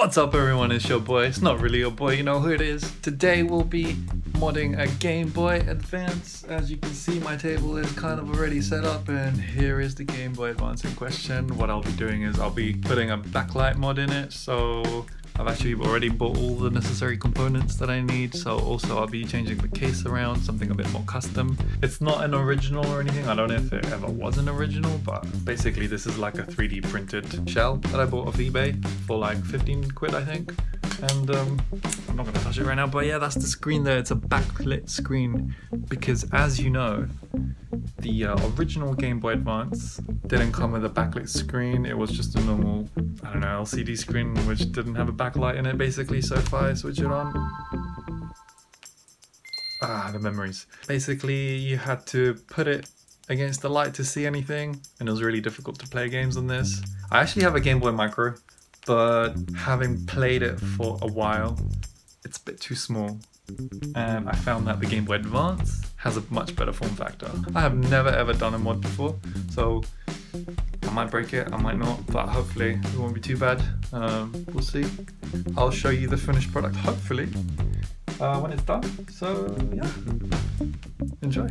What's up everyone, it's your boy. It's not really your boy, you know who it is. Today we'll be modding a Game Boy Advance. As you can see, my table is kind of already set up and here is the Game Boy Advance in question. What I'll be doing is I'll be putting a backlight mod in it, so I've actually already bought all the necessary components that I need. So also I'll be changing the case around, something a bit more custom. It's not an original or anything, I don't know if it ever was an original, but basically this is like a 3D printed shell that I bought off eBay for like 15 quid I think. And I'm not gonna touch it right now, but yeah, that's the screen there. It's a backlit screen because, as you know, the original Game Boy Advance didn't come with a backlit screen. It was just a normal, I don't know, LCD screen which didn't have a backlight in it basically. So if I switch it on, the memories. Basically you had to put it against the light to see anything, and it was really difficult to play games on this. I actually have a Game Boy Micro, but having played it for a while, it's a bit too small. And I found that the Game Boy Advance has a much better form factor. I have never ever done a mod before, so I might break it, I might not, but hopefully it won't be too bad. We'll see. I'll show you the finished product, hopefully, when it's done. So yeah, enjoy.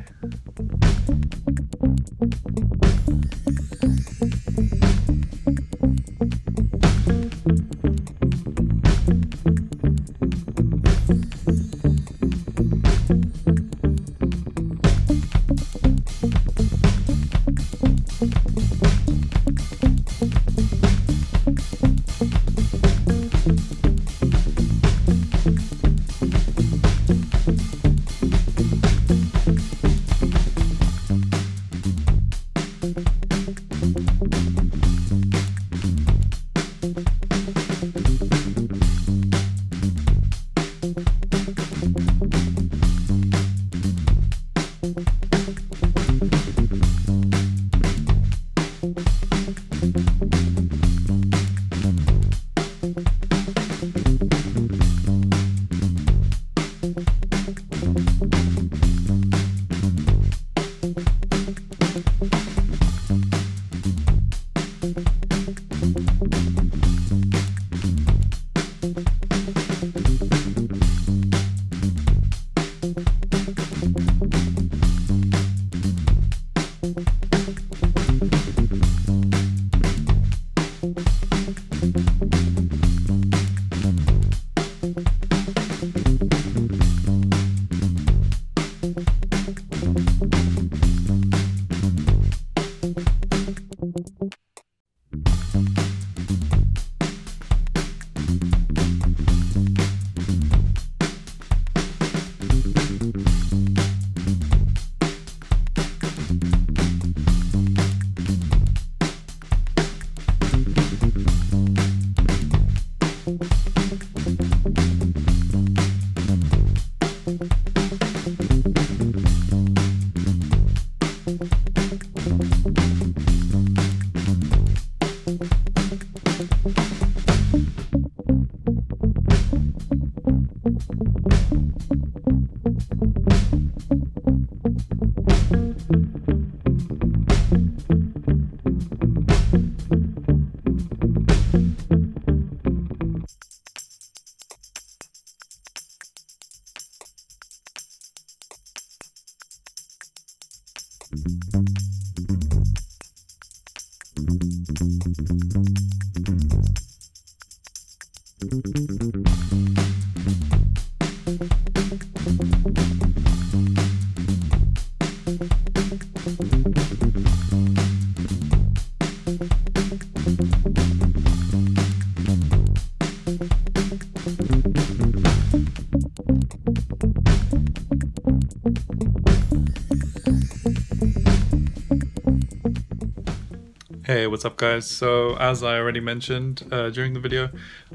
Hey, what's up guys? So as I already mentioned during the video,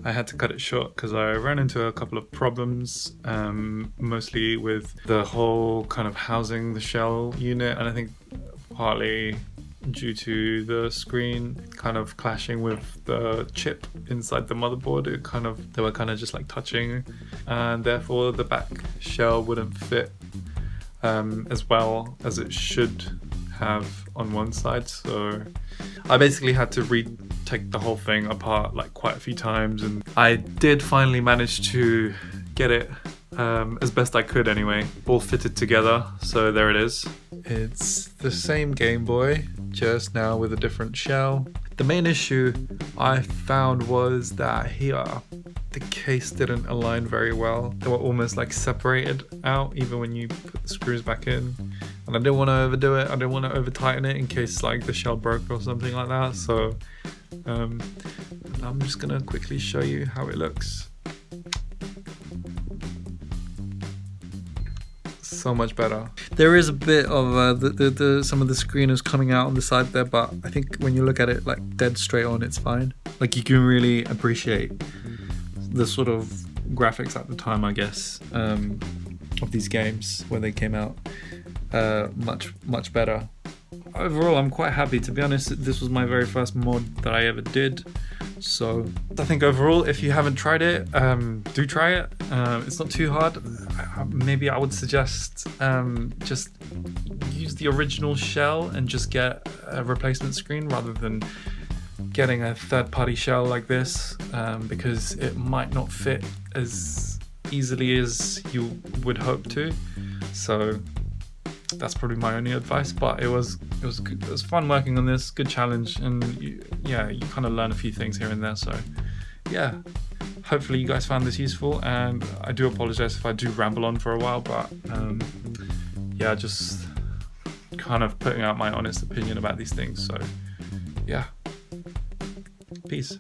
I had to cut it short because I ran into a couple of problems, mostly with the whole kind of housing the shell unit, and I think partly due to the screen kind of clashing with the chip inside the motherboard. They were kind of just like touching, and therefore the back shell wouldn't fit as well as it should have on one side. So I basically had to retake the whole thing apart like quite a few times, and I did finally manage to get it as best I could anyway, all fitted together. So there it is. It's the same Game Boy, just now with a different shell. The main issue I found was that here the case didn't align very well. They were almost like separated out even when you put the screws back in, and I didn't want to overdo it. I didn't want to over tighten it in case like the shell broke or something like that. So I'm just gonna quickly show you how it looks. So much better. There is a bit of some of the screen is coming out on the side there, but I think when you look at it like dead straight on, it's fine. Like you can really appreciate the sort of graphics at the time, I guess, of these games when they came out. Much better. Overall, I'm quite happy. To be honest, this was my very first mod that I ever did. So I think overall, if you haven't tried it, do try it. It's not too hard. Maybe I would suggest just use the original shell and just get a replacement screen rather than getting a third-party shell like this, because it might not fit as easily as you would hope to. So that's probably my only advice, but it was good. It was fun working on this, good challenge, and you kind of learn a few things here and there. So yeah, hopefully you guys found this useful, and I do apologize if I do ramble on for a while, but yeah, just kind of putting out my honest opinion about these things. So yeah, peace.